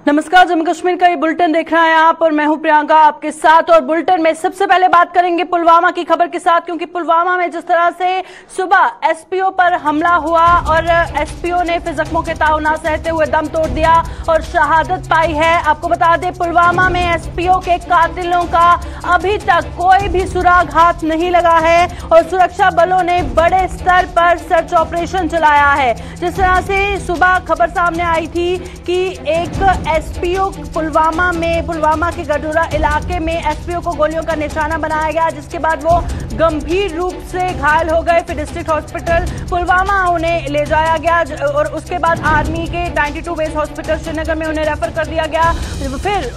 नमस्कार, जम्मू कश्मीर का ये बुलेटिन देख रहे हैं आप और मैं हूं प्रियंका आपके साथ। और बुलेटिन में सबसे पहले बात करेंगे पुलवामा की खबर के साथ, क्योंकि पुलवामा में जिस तरह से सुबह एसपीओ पर हमला हुआ और एसपीओ ने फिर जख्मों के ताव ना सहते हुए दम तोड़ दिया और शहादत पाई है। आपको बता दें, पुलवामा में एसपीओ के कातिलों का अभी तक कोई भी सुराग हाथ नहीं लगा है और सुरक्षा बलों ने बड़े स्तर पर सर्च ऑपरेशन चलाया है। जिस तरह से सुबह खबर सामने आई थी कि एक एसपीओ पुलवामा के गडूरा इलाके में एसपीओ को गोलियों का निशाना बनाया गया, जिसके बाद वो गंभीर रूप से घायल हो गए। फिर डिस्ट्रिक्ट हॉस्पिटल पुलवामा उन्हें ले जाया गया और उसके बाद आर्मी के 92 बेस हॉस्पिटल श्रीनगर में उन्हें रेफर कर दिया गया। फिर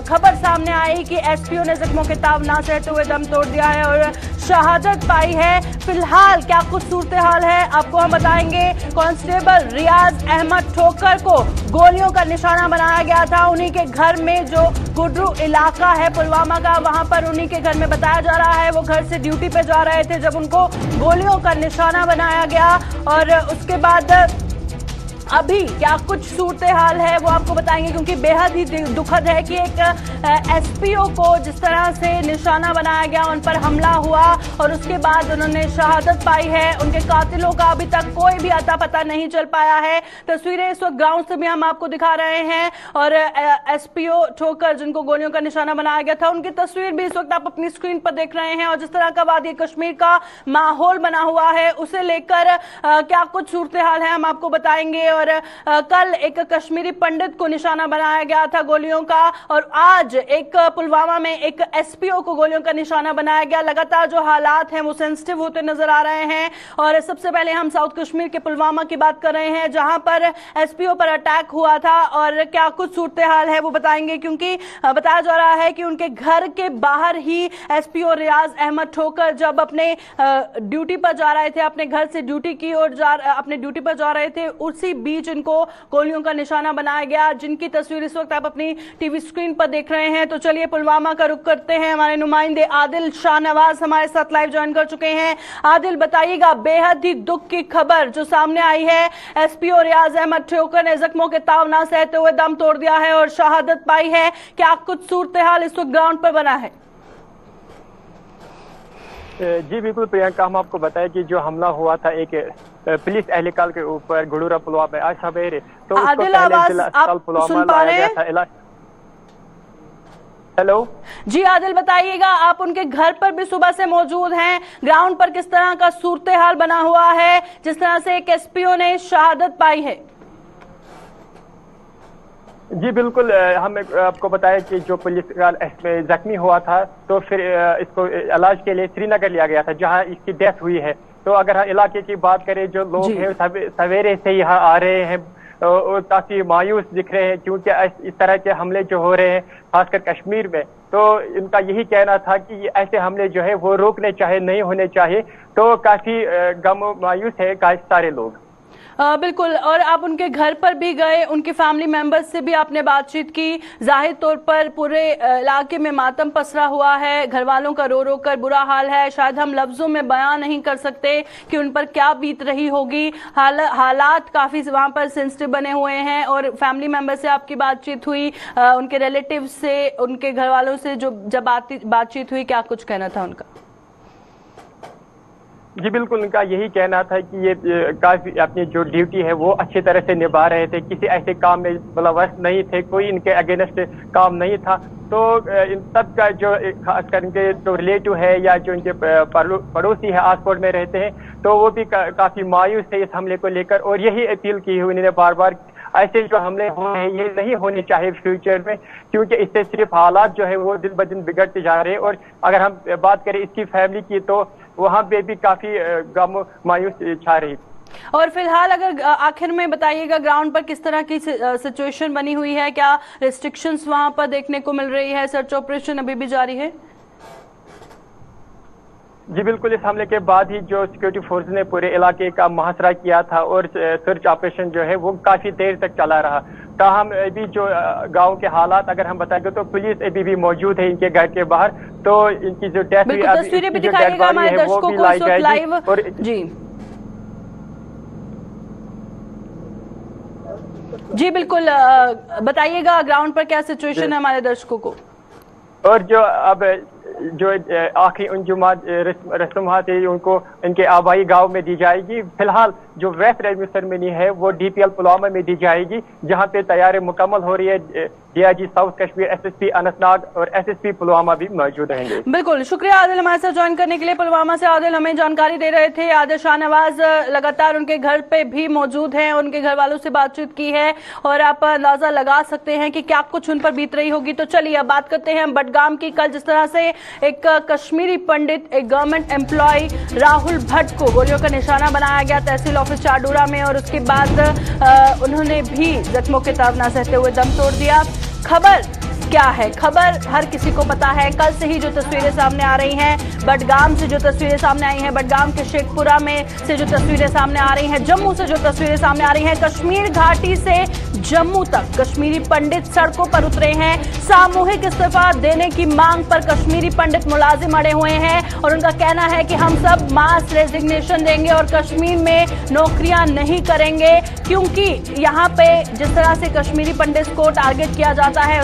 खबर सामने आई कि एसपीओ ने जख्मों के ताव ना सहते हुए दम तोड़ दिया है और शहादत पाई है। फिलहाल क्या कुछ सूरत हाल है आपको हम बताएंगे। कांस्टेबल रियाज अहमद ठोकर को गोलियों का निशाना बनाया गया था। उन्हीं के घर में जो गुडरू इलाका है पुलवामा का, वहां पर उन्हीं के घर में बताया जा रहा है वो घर से ड्यूटी पे जा रहे थे जब उनको गोलियों का निशाना बनाया गया। और उसके बाद अभी क्या कुछ सूरत हाल है वो आपको बताएंगे, क्योंकि बेहद ही दुखद है कि एक एसपीओ को जिस तरह से निशाना बनाया गया, उन पर हमला हुआ और उसके बाद उन्होंने शहादत पाई है। उनके कातिलों का अभी तक कोई भी अता पता नहीं चल पाया है। तस्वीरें इस वक्त ग्राउंड से भी हम आपको दिखा रहे हैं और एसपीओ ठोकर जिनको गोलियों का निशाना बनाया गया था, उनकी तस्वीर भी इस वक्त आप अपनी स्क्रीन पर देख रहे हैं। और जिस तरह का वादी कश्मीर का माहौल बना हुआ है उसे लेकर क्या कुछ सूरत हाल है हम आपको बताएंगे। और कल एक कश्मीरी पंडित को निशाना बनाया गया था गोलियों का और आज एक पुलवामा में एक एसपीओ को गोलियों का निशाना बनाया गया। लगातार जो हालात हैं वो सेंसिटिव होते नजर आ रहे हैं। और सबसे पहले हम साउथ कश्मीर के पुलवामा की बात कर रहे हैं, जहां पर एसपीओ पर अटैक हुआ था और क्या कुछ सूरत हाल है वो बताएंगे, क्योंकि बताया जा रहा है कि उनके घर के बाहर ही एसपीओ रियाज अहमद ठोकर जब अपने ड्यूटी पर जा रहे थे, अपने घर से ड्यूटी की ओर अपने ड्यूटी पर जा रहे थे, उसी बीच इनको गोलियों का निशाना बनाया गया, जिनकी तस्वीर इस वक्त आप अपनी टीवी स्क्रीन पर देख रहे हैं। तो चलिए पुलवामा का रुख करते हैं। हमारे नुमाइंदे आदिल शाहनवाज हमारे साथ लाइव ज्वाइन कर चुके हैं। आदिल, बताइएगा, बेहद ही दुख की खबर जो सामने आई है, एसपीओ रियाज अहमद ठोकर ने जख्मों के ताव ना सहते हुए दम तोड़ दिया है और शहादत पाई है। क्या कुछ सूरत हाल इस वक्त ग्राउंड पर बना है? जी बिल्कुल प्रियंका, हम आपको बताएं कि जो हमला हुआ था एक पुलिस एहलकार के ऊपर गुडूरा पुलवामा में आज सवेरे, तो उसको पहले पुलवामा लाया गया था। हेलो जी आदिल, बताइएगा, आप उनके घर पर भी सुबह से मौजूद हैं, ग्राउंड पर किस तरह का सूरत हाल बना हुआ है जिस तरह से एक एसपीओ ने शहादत पाई है? जी बिल्कुल, हम आपको बताया कि जो पुलिस इसमें जख्मी हुआ था तो फिर इसको इलाज के लिए श्रीनगर लिया गया था जहां इसकी डेथ हुई है। तो अगर हम इलाके की बात करें, जो लोग हैं सवेरे से यहाँ आ रहे हैं और काफी मायूस दिख रहे हैं, क्योंकि इस तरह के हमले जो हो रहे हैं खासकर कश्मीर में, तो इनका यही कहना था कि ऐसे हमले जो है वो रोकने चाहिए, नहीं होने चाहिए। तो काफी गम मायूस है काफी सारे लोग। बिल्कुल, और आप उनके घर पर भी गए, उनके फैमिली मेंबर्स से भी आपने बातचीत की। जाहिर तौर पर पूरे इलाके में मातम पसरा हुआ है, घर वालों का रो रो कर बुरा हाल है। शायद हम लफ्जों में बयां नहीं कर सकते कि उन पर क्या बीत रही होगी। हालात काफी वहां पर सेंसिटिव बने हुए हैं। और फैमिली मेंबर से आपकी बातचीत हुई, उनके रिलेटिव से, उनके घर वालों से जब बातचीत हुई, क्या कुछ कहना था उनका? जी बिल्कुल, उनका यही कहना था कि ये काफी अपनी जो ड्यूटी है वो अच्छी तरह से निभा रहे थे, किसी ऐसे काम में मुलव्वस नहीं थे, कोई इनके अगेंस्ट काम नहीं था। तो इन सब का जो खासकर इनके जो रिलेटिव है या जो इनके पड़ोसी है आस पड़ोस में रहते हैं, तो वो भी काफी मायूस थे इस हमले को लेकर और यही अपील की हुई उन्होंने बार बार, ऐसे जो हमले हो रहे हैं ये नहीं होने चाहिए फ्यूचर में, क्योंकि इससे सिर्फ हालात जो है वो दिन ब दिन बिगड़ते जा रहे हैं। और अगर हम बात करें इसकी फैमिली की, तो वहाँ पे भी काफी गम मायूस छा रही। और फिलहाल अगर आखिर में बताइएगा, ग्राउंड पर किस तरह की सिचुएशन बनी हुई है? क्या रिस्ट्रिक्शंस वहां पर देखने को मिल रही है? सर्च ऑपरेशन अभी भी जारी है? जी बिल्कुल, इस हमले के बाद ही जो सिक्योरिटी फोर्स ने पूरे इलाके का मुहासरा किया था और सर्च ऑपरेशन जो है वो काफी देर तक चला रहा। ताहम अभी जो गांव के हालात अगर हम बताएंगे तो पुलिस अभी भी मौजूद है इनके घर के बाहर, तो इनकी जो डेथ हुई तस्वीरें भी दिखाइएगा हमारे दर्शकों को इस वक्त लाइव। और जी जी बिल्कुल, बताइएगा ग्राउंड पर क्या सिचुएशन है हमारे दर्शकों को। और जो अब जो आखिरी अंजुमान रस्मात है उनको इनके आबाई गांव में दी जाएगी। फिलहाल जो वेस्ट रेवेन्यू सेरेमनी है वो DPL पुलवामा में दी जाएगी, जहां पे तैयारी मुकम्मल हो रही है। DIG south Kashmir, SSP Anantnag और SSP पुलवामा भी मौजूद रहेंगे। बिल्कुल, शुक्रिया आदिल हमारे साथ ज्वाइन करने के लिए। पुलवामा से आदिल हमें जानकारी दे रहे थे। आदिल शाहनवाज लगातार उनके घर पे भी मौजूद हैं, उनके घर वालों से बातचीत की है और आप अंदाजा लगा सकते हैं कि क्या कुछ उन पर बीत रही होगी। तो चलिए अब बात करते हैं बडगाम की। कल जिस तरह से एक कश्मीरी पंडित, एक गवर्नमेंट एम्प्लॉय राहुल भट्ट को गोलियों का निशाना बनाया गया तहसील ऑफिस चाडूरा में, और उसके बाद उन्होंने भी जख्मों के ताब ना सहते हुए दम तोड़ दिया। खबर क्या है? खबर हर किसी को पता है। कल से ही जो तस्वीरें सामने आ रही हैं, बडगाम से जो तस्वीरें सामने आई हैं, बडगाम के शेखपुरा में से जो तस्वीरें सामने आ रही हैं, जम्मू से जो तस्वीरें सामने आ रही हैं, कश्मीर घाटी से जम्मू तक कश्मीरी पंडित सड़कों पर उतरे हैं। सामूहिक इस्तीफा देने की मांग पर कश्मीरी पंडित मुलाजिम अड़े हुए हैं और उनका कहना है कि हम सब मास रेजिग्नेशन देंगे और कश्मीर में नौकरियां नहीं करेंगे, क्योंकि यहाँ पे जिस तरह से कश्मीरी पंडित को टारगेट किया जाता है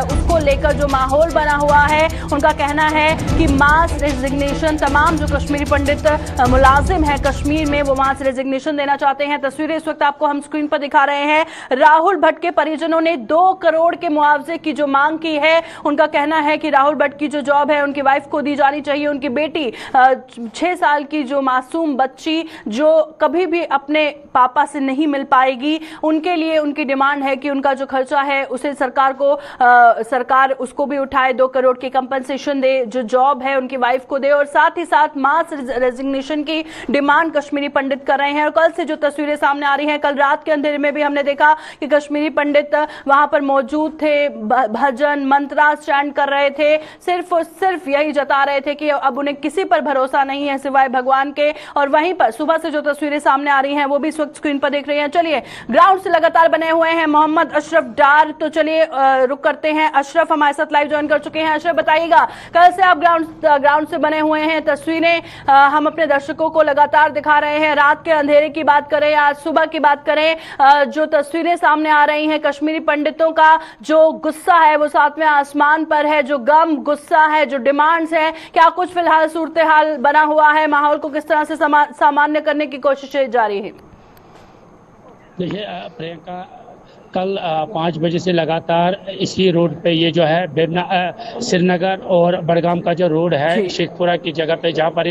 उसको लेकर जो माहौल बना हुआ है, उनका कहना है कि मास रेजिग्नेशन, तमाम जो कश्मीरी पंडित मुलाजिम हैं कश्मीर में वो मास रेजिग्नेशन देना चाहते हैं। तस्वीरें इस वक्त आपको हम स्क्रीन पर दिखा रहे हैं। राहुल भट्ट के परिजनों ने 2 करोड़ के मुआवजे की जो मांग की है, उनका कहना है कि राहुल भट्ट की जो जॉब है उनकी वाइफ को दी जानी चाहिए। उनकी बेटी 6 साल की जो मासूम बच्ची जो कभी भी अपने पापा से नहीं मिल पाएगी, उनके लिए उनकी डिमांड है कि उनका जो खर्चा है उसे सरकार उसको भी उठाए, 2 करोड़ की कंपनसेशन दे, जो जॉब है उनकी वाइफ को दे, और साथ ही साथ मास रेजिग्नेशन की डिमांड कश्मीरी पंडित कर रहे हैं। और कल से जो तस्वीरें सामने आ रही हैं, कल रात के अंधेरे में भी हमने देखा कि कश्मीरी पंडित वहां पर मौजूद थे, भजन मंत्रा चैंट कर रहे थे, सिर्फ और सिर्फ यही जता रहे थे कि अब उन्हें किसी पर भरोसा नहीं है सिवाय भगवान के। और वहीं पर सुबह से जो तस्वीरें सामने आ रही हैं वो भी इस वक्त स्क्रीन पर देख रही हैं। चलिए ग्राउंड से लगातार बने हुए हैं मोहम्मद अशरफ डार, तो चलिए रुक करते हैं। अशरफ हमारे साथ लाइव ज्वाइन कर चुके हैं। अशरफ बताइएगा, कल से आप ग्राउंड से बने हुए हैं, तस्वीरें हम अपने दर्शकों को लगातार दिखा रहे हैं। रात के अंधेरे की बात करें या आज सुबह की बात करें, जो तस्वीरें सामने आ रही हैं कश्मीरी पंडितों का जो गुस्सा है वो सातवें आसमान पर है, जो गम गुस्सा है, जो डिमांड्स है, क्या कुछ फिलहाल सूरत हाल बना हुआ है? माहौल को किस तरह से सामान्य करने की कोशिशें जारी है? देखिए प्रियंका, कल 5 बजे से लगातार इसी रोड पे ये जो है श्रीनगर और बडगाम का जो रोड है शेखपुरा की जगह पे जहाँ पर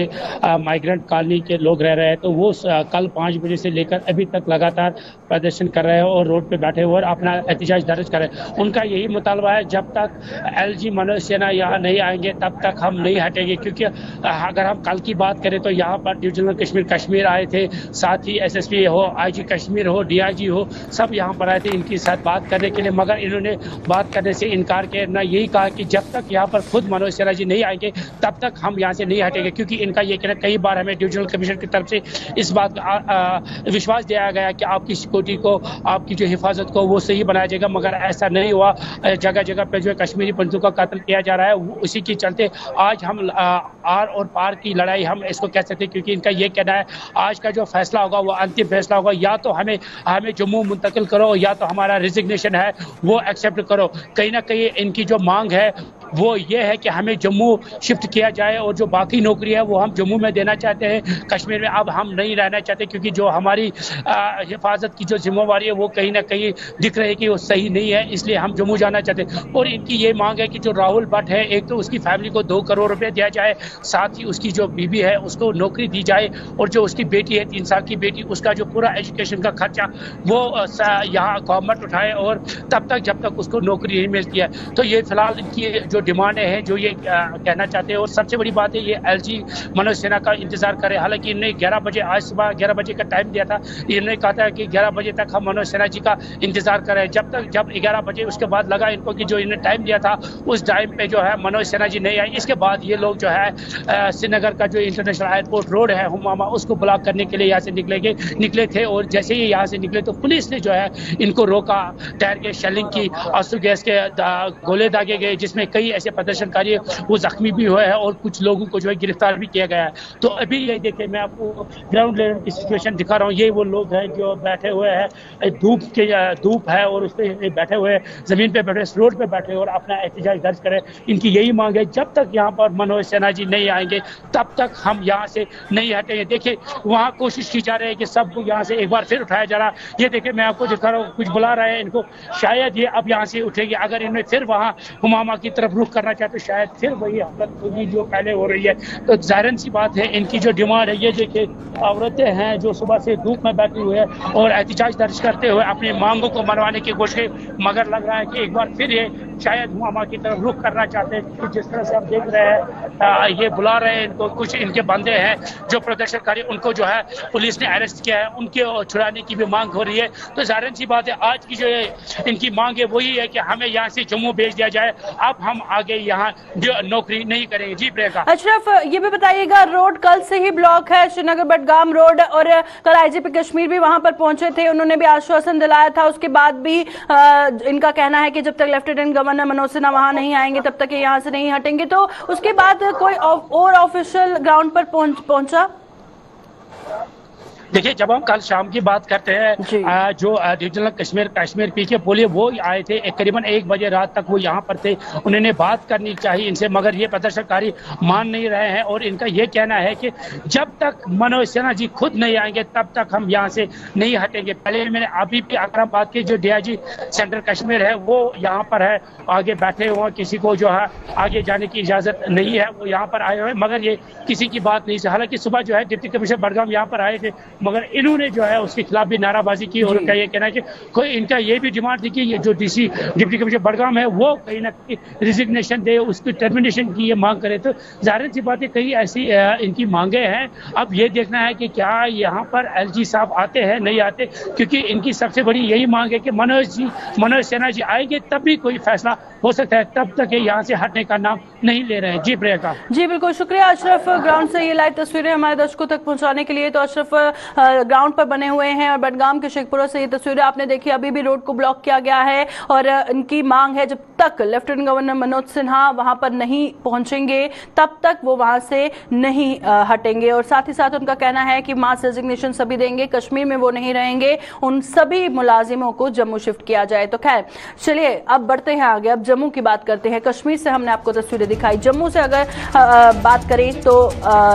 माइग्रेंट कॉलोनी के लोग रह रहे हैं, तो वो कल 5 बजे से लेकर अभी तक लगातार प्रदर्शन कर रहे हैं और रोड पे बैठे हुए और अपना एहतजाज दर्ज कर रहे हैं। उनका यही मुतालबा है, जब तक LG मनोज सिन्हा यहाँ नहीं आएंगे तब तक हम नहीं हटेंगे। क्योंकि अगर हम कल की बात करें तो यहाँ पर डिविजनल कश्मीर आए थे, साथ ही SSP हो, IG कश्मीर हो, DIG हो, सब यहाँ पर आए थे इनकी साथ बात करने के लिए, मगर इन्होंने बात करने से इनकार किया। ना यही कहा कि जब तक यहाँ पर खुद मनोज सिन्हा जी नहीं आएंगे तब तक हम यहाँ से नहीं हटेंगे, क्योंकि इनका ये कहना, कई बार हमें डिविजनल कमिश्नर की तरफ से इस बात का विश्वास दिया गया कि आपकी सिक्योरिटी को, आपकी जो हिफाजत को वो सही बनाया जाएगा, मगर ऐसा नहीं हुआ। जगह जगह पे जो है कश्मीरी पंडितों का कत्ल किया जा रहा है, उसी के चलते आज हम आर और पार की लड़ाई हम इसको कह सकते हैं, क्योंकि इनका ये कहना है आज का जो फैसला होगा वो अंतिम फैसला होगा, या तो हमें जम्मू मुंतकिल करो या तो हमारा रिजिग्नेशन है वो एक्सेप्ट करो। कहीं ना कहीं इनकी जो मांग है वो ये है कि हमें जम्मू शिफ्ट किया जाए और जो बाकी नौकरी है वो हम जम्मू में देना चाहते हैं, कश्मीर में अब हम नहीं रहना चाहते, क्योंकि जो हमारी हिफाजत की जो जिम्मेवारी है वो कहीं ना कहीं दिख रही है कि वो सही नहीं है, इसलिए हम जम्मू जाना चाहते हैं। और इनकी ये मांग है कि जो राहुल भट्ट है, एक तो उसकी फैमिली को 2 करोड़ रुपये दिया जाए, साथ ही उसकी जो बीबी है उसको नौकरी दी जाए, और जो उसकी बेटी है 3 साल की बेटी, उसका जो पूरा एजुकेशन का खर्चा वो यहाँ गवर्नमेंट उठाए, और तब तक जब तक उसको नौकरी नहीं मिलती है। तो ये फिलहाल इनकी जो डिमांडें हैं जो ये कहना चाहते हैं। और सबसे बड़ी बात है ये LG मनोज सिन्हा का इंतजार करें। हालांकि इन्होंने 11 बजे, आज सुबह 11 बजे का टाइम दिया था, इन्होंने कहा था कि 11 बजे तक हम मनोज सिन्हा जी का इंतजार करें। जब 11 बजे उसके बाद लगा इनको कि जो इन्होंने टाइम दिया था उस टाइम पे जो है मनोज सिन्हा जी नहीं आए, इसके बाद ये लोग जो है श्रीनगर का जो इंटरनेशनल एयरपोर्ट रोड है हुमामा, उसको ब्लॉक करने के लिए यहाँ से निकले थे। और जैसे ही यहाँ से निकले तो पुलिस ने जो है इनको रोका, टायर के शेलिंग की, आंसू गैस के गोले दागे गए, जिसमें कई ऐसे प्रदर्शनकारी वो जख्मी भी हुए हैं और कुछ लोगों को जो है गिरफ्तार भी किया गया है। तो अभी ये देखिए मैं आपको ग्राउंड लेवल की सिचुएशन दिखा रहा हूँ। ये वो लोग हैं जो बैठे हुए हैं, धूप है और उस पर बैठे हुए जमीन पे बैठे, रोड पे बैठे और अपना एहतजाज दर्ज करें। इनकी यही मांग है, जब तक यहाँ पर मनोज सिन्हा जी नहीं आएंगे तब तक हम यहाँ से नहीं हटेंगे। देखिए वहाँ कोशिश की जा रही है कि सबको यहाँ से एक बार फिर उठाया जा रहा है। ये देखिए मैं आपको दिखा रहा हूँ, कुछ बुला रहे हैं इनको, शायद ये अब यहाँ से उठेगी। अगर इनमें फिर वहाँ हुमामा की तरफ रुख करना चाहते तो शायद फिर वही हालत होगी जो पहले हो रही है। तो जाहिर सी बात है इनकी जो डिमांड है, ये देखिए औरतें हैं जो सुबह से धूप में बैठी हुई है और एहतजाज दर्ज करते हुए अपनी मांगों को मनवाने की कोशिश, मगर लग रहा है कि एक बार फिर ये शायद हुमामा की तरफ रुख करना चाहते हैं। जिस तरह से आप देख रहे हैं ये बुला रहे हैं इनको, कुछ इनके बंदे हैं जो प्रदर्शनकारी, उनको जो है पुलिस ने अरेस्ट किया है, उनके छुड़ाने की भी मांग हो रही है। तो जाहिर सी बात है आज की जो इनकी मांग है वही है कि हमें यहाँ से जम्मू भेज दिया जाए, अब हम आगे यहाँ नौकरी नहीं करेंगे। जी प्रियंका। अशरफ ये भी बताइएगा, रोड कल से ही ब्लॉक है, श्रीनगर बडगाम रोड, और कल आईजीपी कश्मीर भी वहां पर पहुंचे थे, उन्होंने भी आश्वासन दिलाया था। उसके बाद भी इनका कहना है कि जब तक लेफ्टिनेंट गवर्नर मनोज सिन्हा वहां नहीं आएंगे तब तक ये यहाँ से नहीं हटेंगे। तो उसके बाद कोई और ऑफिशियल ग्राउंड पर पहुंचा? देखिए जब हम कल शाम की बात करते हैं, जो डिविजनल कश्मीर पीके पुलिस वो आए थे, करीबन 1 बजे रात तक वो यहाँ पर थे। उन्होंने बात करनी चाहिए इनसे, मगर ये प्रदर्शनकारी मान नहीं रहे हैं और इनका ये कहना है कि जब तक मनोज सिन्हा जी खुद नहीं आएंगे तब तक हम यहाँ से नहीं हटेंगे। पहले मैंने अभी भी अकराबाद के जो DIG सेंट्रल कश्मीर है वो यहाँ पर है, आगे बैठे हुए, किसी को जो है आगे जाने की इजाजत नहीं है, वो यहाँ पर आए हुए, मगर ये किसी की बात नहीं। हालांकि सुबह जो है डिप्टी कमिश्नर बडगाम यहाँ पर आए थे, मगर इन्होंने जो है उसके खिलाफ भी नाराबाजी की और उनका ये कहना है कि कोई, इनका ये भी डिमांड थी कि ये जो डिप्टी कमिश्नर बडगाम है वो कहीं ना कहीं रिजिग्नेशन दे, उसकी टर्मिनेशन की ये मांग करे। तो जाहिर सी बात है कई ऐसी इनकी मांगे हैं। अब ये देखना है कि क्या यहाँ पर LG साहब आते हैं नहीं आते, क्योंकि इनकी सबसे बड़ी यही मांग है कि मनोज सिन्हा जी आएंगे तभी कोई फैसला हो सकता है, तब तक ये यहाँ से हटने का नाम नहीं ले रहे हैं। जी प्रियंका। जी बिल्कुल, शुक्रिया अशरफ ग्राउंड से ये लाइव तस्वीरें हमारे दर्शकों तक पहुंचाने के लिए। तो अशरफ ग्राउंड पर बने हुए हैं और बडगाम के शेखपुरा से ये तस्वीरें आपने देखी। अभी भी रोड को ब्लॉक किया गया है और इनकी मांग है जब तक लेफ्टिनेंट गवर्नर मनोज सिन्हा वहां पर नहीं पहुंचेंगे तब तक वो वहां से नहीं हटेंगे। और साथ ही साथ उनका कहना है कि मास रेजिग्नेशन सभी देंगे, कश्मीर में वो नहीं रहेंगे, उन सभी मुलाजिमों को जम्मू शिफ्ट किया जाए। तो खैर चलिए अब बढ़ते हैं आगे, अब जम्मू की बात करते हैं। कश्मीर से हमने आपको तस्वीरें दिखाई, जम्मू से अगर बात करें तो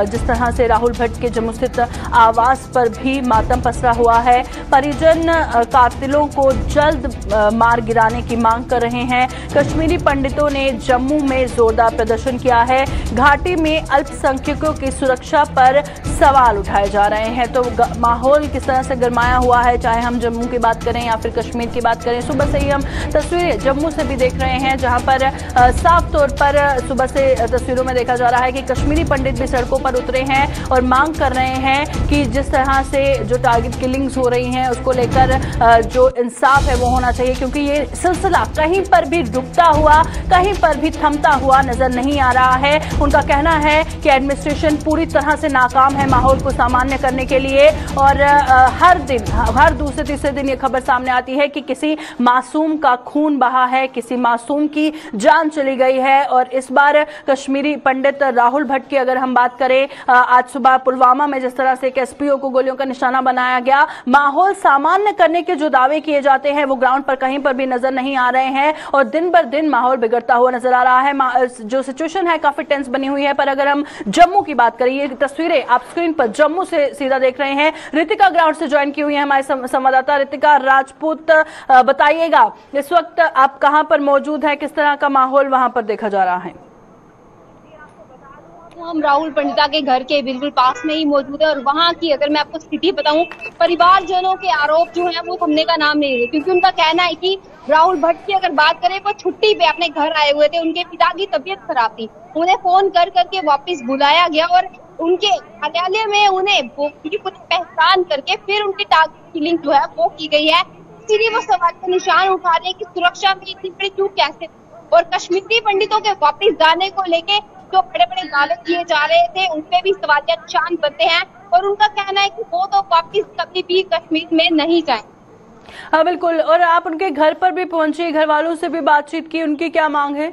जिस तरह से राहुल भट्ट के जम्मू स्थित आवास पर भी मातम पसरा हुआ है। परिजन कातिलों को जल्द मार गिराने की मांग कर रहे हैं। कश्मीरी पंडितों ने जम्मू में जोरदार प्रदर्शन किया है। घाटी में अल्पसंख्यकों की सुरक्षा पर सवाल उठाए जा रहे हैं। तो माहौल किस तरह से गरमाया हुआ है, चाहे हम जम्मू की बात करें या फिर कश्मीर की बात करें। सुबह से ही हम तस्वीरें जम्मू से भी देख रहे हैं, जहां पर साफ तौर पर सुबह से तस्वीरों में देखा जा रहा है कि कश्मीरी पंडित भी सड़कों पर उतरे हैं और मांग कर रहे हैं कि जिस तरह से जो टारगेट किलिंग्स हो रही हैं उसको लेकर जो इंसाफ है वो होना चाहिए, क्योंकि ये सिलसिला कहीं पर भी रुकता हुआ, कहीं पर भी थमता हुआ नजर नहीं आ रहा है। उनका कहना है कि एडमिनिस्ट्रेशन पूरी तरह से नाकाम है माहौल को सामान्य करने के लिए और हर दिन, हर दूसरे तीसरे दिन ये खबर सामने आती है कि किसी मासूम का खून बहा है, किसी मासूम की जान चली गई है। और इस बार कश्मीरी पंडित राहुल भट्ट की अगर हम बात करें, आज सुबह पुलवामा में जिस तरह से एक SPO को गोलियों का निशाना बनाया गया, माहौल सामान्य करने के जो दावे किए जाते हैं वो ग्राउंड पर कहीं पर भी नजर नहीं आ रहे हैं और दिन बर दिन माहौल बिगड़ता हुआ नजर आ रहा है। जो सिचुएशन है काफी टेंस बनी हुई है। पर अगर हम जम्मू की बात करें, ये तस्वीरें आप स्क्रीन पर जम्मू से सीधा देख रहे हैं। रितिका ग्राउंड से ज्वाइन की हुई है हमारे संवाददाता रितिका राजपूत। बताइएगा इस वक्त आप कहां पर मौजूद है, किस तरह का माहौल वहां पर देखा जा रहा है? हम राहुल पंडिता के घर के बिल्कुल पास में ही मौजूद है और वहाँ की अगर मैं आपको स्थिति बताऊं, परिवारजनों के आरोप जो है वो थमने का नाम नहीं है, क्योंकि उनका कहना है कि राहुल भट्ट की अगर बात करें वो छुट्टी पे अपने घर आए हुए थे, उनके पिता की तबीयत खराब थी, उन्हें फोन कर करके वापस बुलाया गया और उनके कार्यालय में उन्हें पहचान करके फिर उनकी टारगेट किलिंग जो है वो की गई है। इसीलिए वो सवाल का निशान उठा रहे हैं कि सुरक्षा में इतनी बड़ी चूक कैसे, और कश्मीरी पंडितों के वापस जाने को लेके जो बड़े बड़े दावे किए जा रहे थे उन पे भी सवालिया निशान बनते हैं और उनका कहना है कि वो तो वापस कभी भी कश्मीर में नहीं जाएंगे। हाँ बिल्कुल, और आप उनके घर पर भी पहुंचे, घर वालों से भी बातचीत की, उनकी क्या मांग है?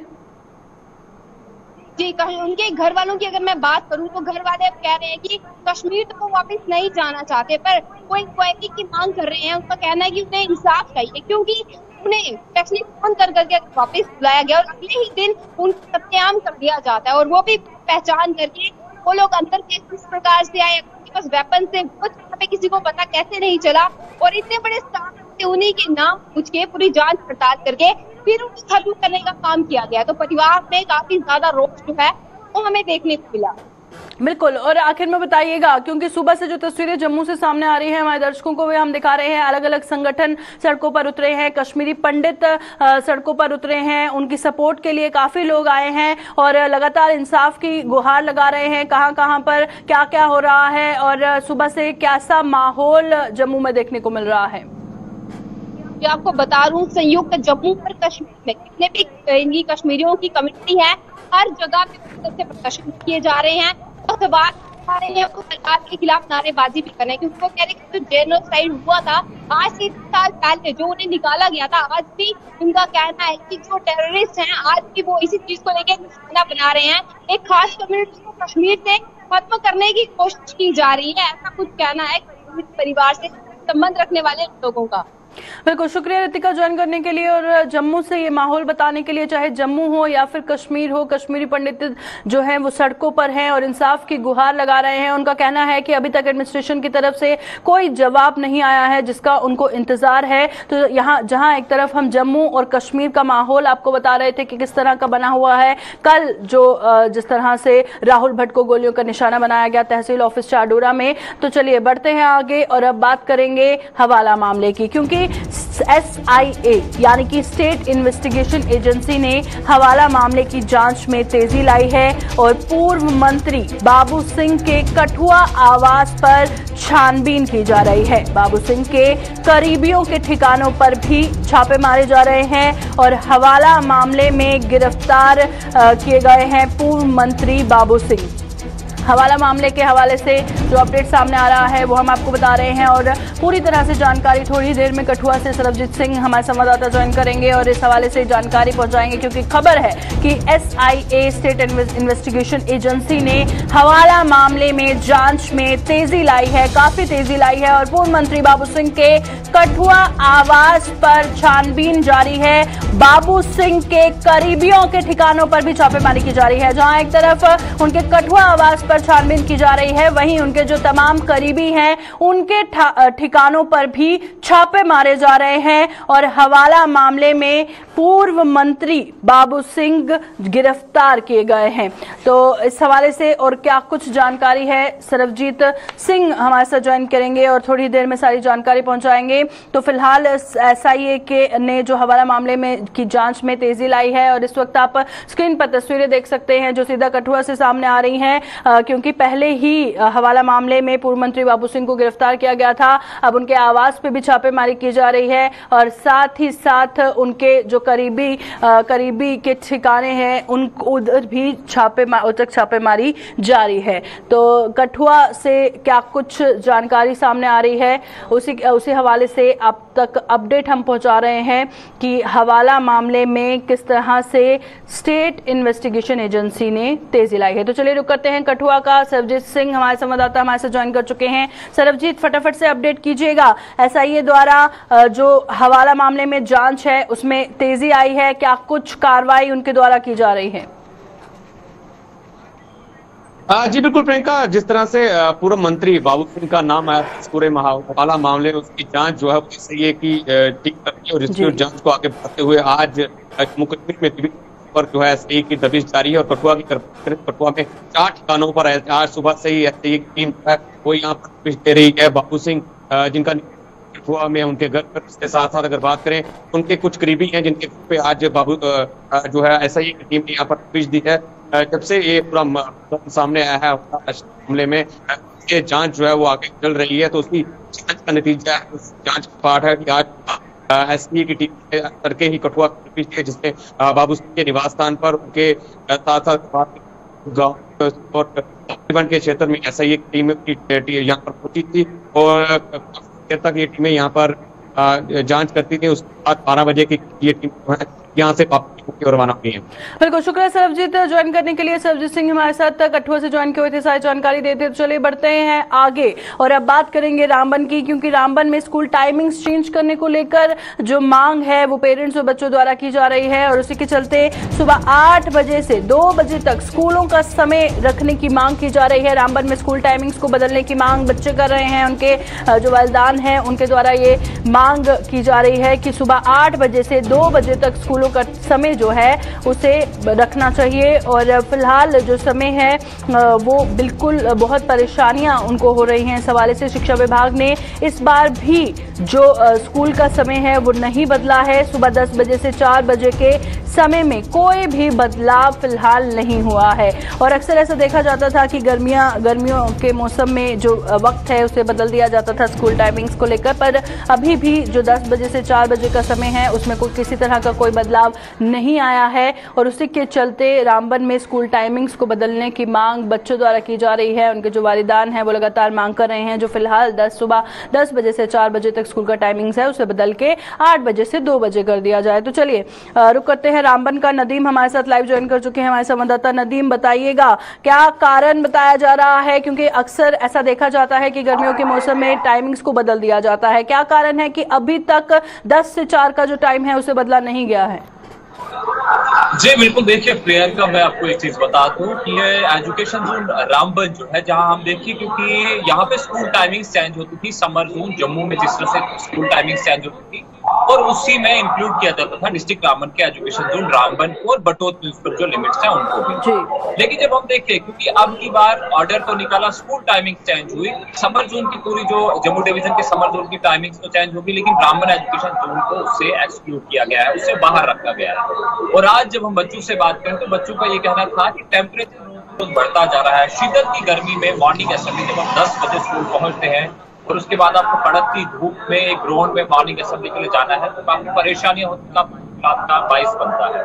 जी, उनके घर वालों की अगर मैं बात करूं तो घर वाले अब कह रहे हैं कि कश्मीर तो वो वापस नहीं जाना चाहते, पर वो इंक्वायरी की मांग कर रहे हैं। उनका कहना है कि उन्हें इंसाफ चाहिए, क्योंकि उन्हें स्पेशली फोन कर करके वापस बुलाया गया और अगले ही दिन उनको सत्याम कर दिया जाता है, और वो भी पहचान करके वो लोग अंदर के किस प्रकार से आए, उनके पास वेपन से, कुछ पे किसी को पता कैसे नहीं चला, और इतने बड़े स्टाफ से उन्हीं के नाम पूछ के पूरी जांच पड़ताल करके फिर उनको खत्म करने का काम किया गया। तो परिवार में काफी ज्यादा रोष जो है वो हमें देखने को मिला। बिल्कुल, और आखिर में बताइएगा, क्योंकि सुबह से जो तस्वीरें जम्मू से सामने आ रही हैं हमारे दर्शकों को वे हम दिखा रहे हैं, अलग अलग संगठन सड़कों पर उतरे हैं, कश्मीरी पंडित सड़कों पर उतरे हैं, उनकी सपोर्ट के लिए काफी लोग आए हैं और लगातार इंसाफ की गुहार लगा रहे हैं। कहां कहां पर क्या क्या हो रहा है और सुबह से कैसा माहौल जम्मू में देखने को मिल रहा है? आपको बता दूं, संयुक्त जम्मू और कश्मीर में जितने भी इनकी कश्मीरियों की कम्युनिटी है, हर जगह पे प्रदर्शन किए जा रहे हैं, वो सरकार के खिलाफ नारेबाजी भी कर रहे हैं, क्योंकि वो कह रहे हैं कि जो जेनोसाइड हुआ था आज से 1 साल पहले जो उन्हें निकाला गया था, आज भी उनका कहना है कि जो टेररिस्ट हैं आज भी वो इसी चीज को लेकर निशाना बना रहे हैं। एक खास कम्युनिटी को कश्मीर से खत्म करने की कोशिश की जा रही है, ऐसा कुछ कहना है परिवार से संबंध रखने वाले लोगों का। बिल्कुल, शुक्रिया रितिका ज्वाइन करने के लिए और जम्मू से ये माहौल बताने के लिए। चाहे जम्मू हो या फिर कश्मीर हो, कश्मीरी पंडित जो हैं वो सड़कों पर हैं और इंसाफ की गुहार लगा रहे हैं। उनका कहना है कि अभी तक एडमिनिस्ट्रेशन की तरफ से कोई जवाब नहीं आया है जिसका उनको इंतजार है। तो यहाँ जहां एक तरफ हम जम्मू और कश्मीर का माहौल आपको बता रहे थे कि किस तरह का बना हुआ है, कल जो जिस तरह से राहुल भट्ट को गोलियों का निशाना बनाया गया तहसील ऑफिस चाडोरा में। तो चलिए बढ़ते हैं आगे और अब बात करेंगे हवाला मामले की, क्योंकि SIA यानी कि स्टेट इन्वेस्टिगेशन एजेंसी ने हवाला मामले की जांच में तेजी लाई है और पूर्व मंत्री बाबू सिंह के कठुआ आवास पर छानबीन की जा रही है। बाबू सिंह के करीबियों के ठिकानों पर भी छापे मारे जा रहे हैं और हवाला मामले में गिरफ्तार किए गए हैं पूर्व मंत्री बाबू सिंह। हवाला मामले के हवाले से जो अपडेट सामने आ रहा है वो हम आपको बता रहे हैं और पूरी तरह से जानकारी थोड़ी देर में कठुआ से सरबजीत सिंह हमारे संवाददाता ज्वाइन करेंगे और इस हवाले से जानकारी पहुंचाएंगे, क्योंकि खबर है कि SIA स्टेट इन्वेस्टिगेशन एजेंसी ने हवाला मामले में जांच में तेजी लाई है, काफी तेजी लाई है और पूर्व मंत्री बाबू सिंह के कठुआ आवास पर छानबीन जारी है। बाबू सिंह के करीबियों के ठिकानों पर भी छापेमारी की जा रही है। जहां एक तरफ उनके कठुआ आवास पर छानबीन की जा रही है, वहीं उनके जो तमाम करीबी हैं उनके ठिकानों पर भी छापे मारे जा रहे हैं और हवाला मामले में पूर्व मंत्री बाबू सिंह गिरफ्तार किए गए हैं। तो इस हवाले से और क्या कुछ जानकारी है, सरबजीत सिंह हमारे साथ ज्वाइन करेंगे और थोड़ी देर में सारी जानकारी पहुंचाएंगे। तो फिलहाल SIA के ने जो हवाला मामले में की जांच में तेजी लाई है और इस वक्त आप स्क्रीन पर तस्वीरें देख सकते हैं जो सीधा कठुआ से सामने आ रही हैं, क्योंकि पहले ही हवाला मामले में पूर्व मंत्री बाबू सिंह को गिरफ्तार किया गया था। अब उनके आवास पे भी छापेमारी की जा रही है और साथ ही साथ उनके जो करीबी के ठिकाने हैं उन उधर भी छापेमारी जारी है। तो कठुआ से क्या कुछ जानकारी सामने आ रही है उसी हवाले से आप तक अपडेट हम पहुंचा रहे हैं कि हवाला मामले में किस तरह से स्टेट इन्वेस्टिगेशन एजेंसी ने तेजी लाई है। तो चलिए रुक करते हैं कठुआ का। सरबजीत सिंह हमारे संवाददाता हमारे साथ ज्वाइन कर चुके हैं। सरबजीत, फटाफट से अपडेट कीजिएगा, SIA द्वारा जो हवाला मामले में जांच है उसमें तेजी आई है, क्या कुछ कार्रवाई उनके द्वारा की जा रही है? जी बिल्कुल प्रियंका, जिस तरह से पूर्व मंत्री बाबू सिंह का नाम आया इस पूरे हवाला मामले में, उसकी जांच जो है SIA की टीम करती है और इसकी जांच को आगे बढ़ाते हुए आज मुकदमे में पर जो है SIA की दबिश जारी है और कठुआ में 4 ठिकानों पर आज सुबह से ही SIA की टीम है वो यहाँ पर दबिश दे रही है। बाबू सिंह जिनका कठुआ में उनके घर पर, इसके साथ साथ अगर बात करें उनके कुछ करीबी हैं जिनके पे आज बाबू जो है SIA की टीम ने यहाँ पर दबिश दी है। जब से ये पूरा सामने आया है मामले में, ये जांच जो है वो आगे चल रही है, तो उसकी जांच का नतीजा है, उस जांच का पार्ट है कि आज SIA की टीम करके ही कठुआ जिसमें बाबू सिंह के निवास स्थान पर उनके साथ साथ गाँव और के क्षेत्र में SIA की टीम यहाँ पर पहुंची थी और तक ये टीमें यहाँ पर जांच करती थी। उस रात 12 बजे की ये टीम यहाँ से की ओर रवाना हुई है। बिल्कुल, शुक्रिया सरबजीत ज्वाइन करने के लिए। सरबजीत सिंह हमारे साथ कठुआ से ज्वाइन किए हुए थे, सारी जानकारी देते। तो चलिए बढ़ते हैं आगे और अब बात करेंगे रामबन की, क्योंकि रामबन में स्कूल टाइमिंग्स चेंज करने को लेकर जो मांग है वो पेरेंट्स और बच्चों द्वारा की जा रही है और उसी के चलते सुबह 8 बजे से 2 बजे तक स्कूलों का समय रखने की मांग की जा रही है। रामबन में स्कूल टाइमिंग्स को बदलने की मांग बच्चे कर रहे हैं, उनके जो वालिदान हैं उनके द्वारा ये मांग की जा रही है कि सुबह 8 बजे से 2 बजे तक स्कूलों का समय जो है उसे रखना चाहिए। और फिलहाल जो समय है वो बिल्कुल बहुत परेशानियां उनको हो रही हैं। इस हवाले से शिक्षा विभाग ने इस बार भी जो स्कूल का समय है वो नहीं बदला है। सुबह 10 बजे से 4 बजे के समय में कोई भी बदलाव फिलहाल नहीं हुआ है। और अक्सर ऐसा देखा जाता था कि गर्मियों के मौसम में जो वक्त है उसे बदल दिया जाता था स्कूल टाइमिंग्स को लेकर, पर अभी भी जो 10 बजे से 4 बजे का समय है उसमें किसी तरह का कोई बदलाव नहीं आया है। और उसी के चलते रामबन में स्कूल टाइमिंग्स को बदलने की मांग बच्चों द्वारा की जा रही है। उनके जो वालिदान हैं वो लगातार मांग कर रहे हैं जो फिलहाल सुबह 10 बजे से 4 बजे तक स्कूल का टाइमिंग्स है उसे बदल के 8 बजे से 2 बजे कर दिया जाए। तो चलिए रुक करते हैं रामबन का। नदीम हमारे साथ लाइव ज्वाइन कर चुके हैं, हमारे संवाददाता। नदीम, बताइएगा क्या कारण बताया जा रहा है, क्योंकि अक्सर ऐसा देखा जाता है कि गर्मियों के मौसम में टाइमिंग्स को बदल दिया जाता है। क्या कारण है कि अभी तक 10 से 4 का जो टाइम है उसे बदला नहीं गया है? जी बिल्कुल, देखिए प्रियंका, मैं आपको एक चीज बता दूं कि ये एजुकेशन जोन रामबन जो है, जहां हम देखिए क्योंकि यहाँ पे स्कूल टाइमिंग चेंज होती थी, समर जोन जम्मू में जिस तरह से स्कूल टाइमिंग चेंज होती थी और उसी में इंक्लूड किया जाता था डिस्ट्रिक्ट रामबन के एजुकेशन जोन रामबन को और बटोत म्युनिसिपल जो लिमिट्स है उनको भी। लेकिन जब हम देखें क्योंकि अब की बार ऑर्डर तो निकाला, स्कूल टाइमिंग चेंज हुई, समर जोन की पूरी जो जम्मू डिवीजन के समर जोन की टाइमिंग तो चेंज होगी, लेकिन रामबन एजुकेशन जोन को उससे एक्सक्लूड किया गया है, उससे बाहर रखा गया है। और आज जब हम बच्चों से बात करें तो बच्चों का ये कहना था कि टेम्परेचर बढ़ता जा रहा है, शिद्दत की गर्मी में मॉर्निंग असेंबली जब हम 10 बजे स्कूल पहुंचते हैं और उसके बाद आपको कड़कती धूप में एक ग्राउंड में मॉर्निंग असेंबली के लिए जाना है तो काफी परेशानियां होती, का बाइस बनता है।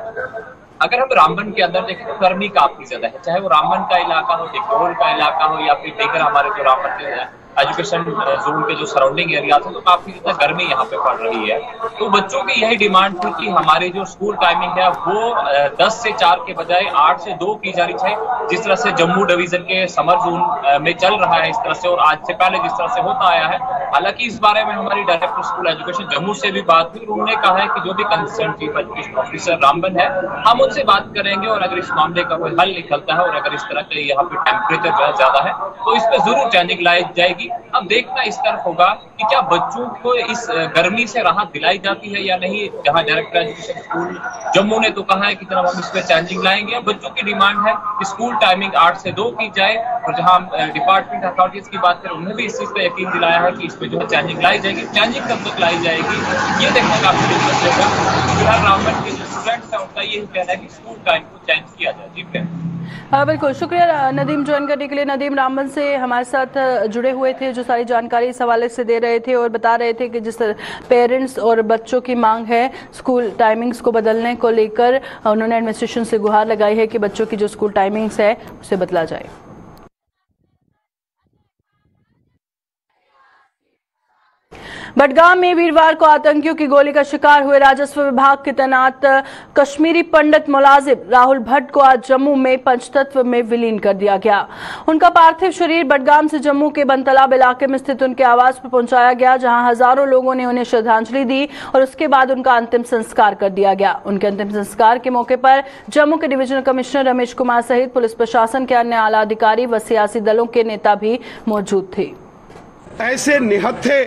अगर हम रामबन के अंदर देखें तो गर्मी काफी ज्यादा है, चाहे वो रामबन का इलाका हो, डिगडोल का इलाका हो या फिर देकर हमारे जो रामबन के एजुकेशन जोन के जो सराउंडिंग एरिया थे तो काफी ज्यादा गर्मी यहाँ पे पड़ रही है। तो बच्चों की यही डिमांड थी कि हमारी जो स्कूल टाइमिंग है वो 10 से 4 के बजाय 8 से 2 की जानी चाहिए, जिस तरह से जम्मू डिवीजन के समर जोन में चल रहा है इस तरह से और आज से पहले जिस तरह से होता आया है। हालांकि इस बारे में हमारी डायरेक्टर स्कूल एजुकेशन जम्मू से भी बात हुई, उन्होंने कहा है कि जो भी concern chief education officer Ramban है हम उनसे बात करेंगे और अगर इस मामले का कोई हल निकलता है और अगर इस तरह के यहाँ पे टेम्परेचर जो है ज्यादा है तो इस पर जरूर चेंजिंग लाई जाएगी। अब देखना इस तरफ होगा कि क्या बच्चों को इस गर्मी से राहत दिलाई जाती है या नहीं। जहां डायरेक्टर एजुकेशन स्कूल जम्मू ने तो कहा है कि जनाब हम इस पे चेंजिंग लाएंगे, बच्चों की डिमांड है कि स्कूल टाइमिंग 8 से 2 की जाए। और जहां डिपार्टमेंट अथॉरिटीज की बात करें उन्होंने भी इस चीज पे यकीन दिलाया है कि इस पे जो है चेंजिंग लाई जाएगी। चेंजिंग कब तक लाई जाएगी ये देखने का काफी दिक्कत होगा। फिलहाल रामबन के जो स्टूडेंट्स है उनका यही कहना है कि स्कूल टाइम को चेंज किया जाए। जी बिल्कुल, शुक्रिया नदीम ज्वाइन करने के लिए। नदीम रामबन से हमारे साथ जुड़े हुए थे, जो सारी जानकारी इस हवाले से दे रहे थे और बता रहे थे कि जिस पेरेंट्स और बच्चों की मांग है स्कूल टाइमिंग्स को बदलने को लेकर, उन्होंने एडमिनिस्ट्रेशन से गुहार लगाई है कि बच्चों की जो स्कूल टाइमिंग्स है उसे बदला जाए। बडगाम में वीरवार को आतंकियों की गोली का शिकार हुए राजस्व विभाग के तैनात कश्मीरी पंडित मुलाजिम राहुल भट्ट को आज जम्मू में पंचतत्व में विलीन कर दिया गया। उनका पार्थिव शरीर बडगाम से जम्मू के बनतलाब इलाके में स्थित उनके आवास पर पहुंचाया गया, जहां हजारों लोगों ने उन्हें श्रद्धांजलि दी और उसके बाद उनका अंतिम संस्कार कर दिया गया। उनके अंतिम संस्कार के मौके पर जम्मू के डिविजनल कमिश्नर रमेश कुमार सहित पुलिस प्रशासन के अन्य आला अधिकारी व सियासी दलों के नेता भी मौजूद थे। ऐसे निहत्थे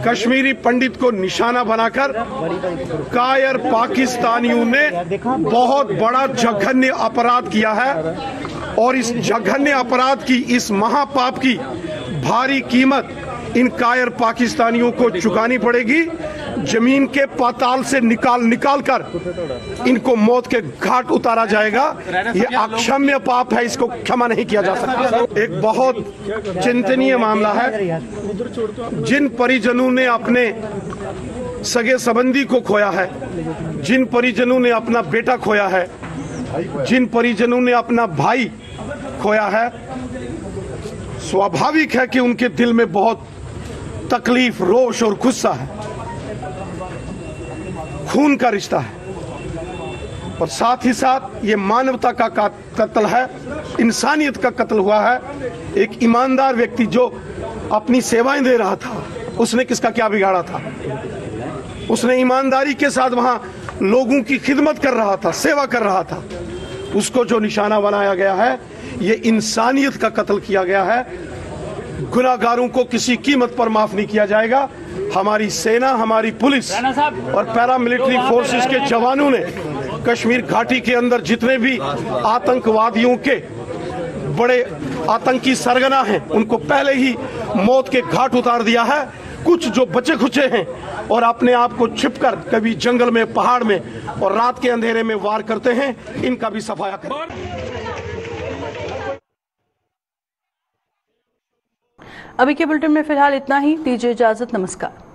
कश्मीरी पंडित को निशाना बनाकर कायर पाकिस्तानियों ने बहुत बड़ा जघन्य अपराध किया है और इस जघन्य अपराध की, इस महापाप की भारी कीमत इन कायर पाकिस्तानियों को चुकानी पड़ेगी। जमीन के पाताल से निकाल कर इनको मौत के घाट उतारा जाएगा। ये अक्षम्य पाप है, इसको क्षमा नहीं किया जा सकता। एक बहुत चिंतनीय मामला है। जिन परिजनों ने अपने सगे संबंधी को खोया है, जिन परिजनों ने अपना बेटा खोया है, जिन परिजनों ने अपना भाई खोया है, स्वाभाविक है कि उनके दिल में बहुत तकलीफ, रोष और गुस्सा है। खून का रिश्ता है और साथ ही साथ ये मानवता का कत्ल है, इंसानियत का कत्ल हुआ है। एक ईमानदार व्यक्ति जो अपनी सेवाएं दे रहा था, उसने किसका क्या बिगाड़ा था? उसने ईमानदारी के साथ वहां लोगों की खिदमत कर रहा था, सेवा कर रहा था। उसको जो निशाना बनाया गया है, ये इंसानियत का कत्ल किया गया है। गुनाहगारों को किसी कीमत पर माफ नहीं किया जाएगा। हमारी सेना, हमारी पुलिस और पैरामिलिट्री फोर्सेस के जवानों ने कश्मीर घाटी के अंदर जितने भी आतंकवादियों के बड़े आतंकी सरगना हैं, उनको पहले ही मौत के घाट उतार दिया है। कुछ जो बचे खुचे हैं और अपने आप को छिपकर कभी जंगल में, पहाड़ में और रात के अंधेरे में वार करते हैं, इनका भी सफाया करें। अभी के बुलेटिन में फिलहाल इतना ही। दीजिए इजाजत। नमस्कार।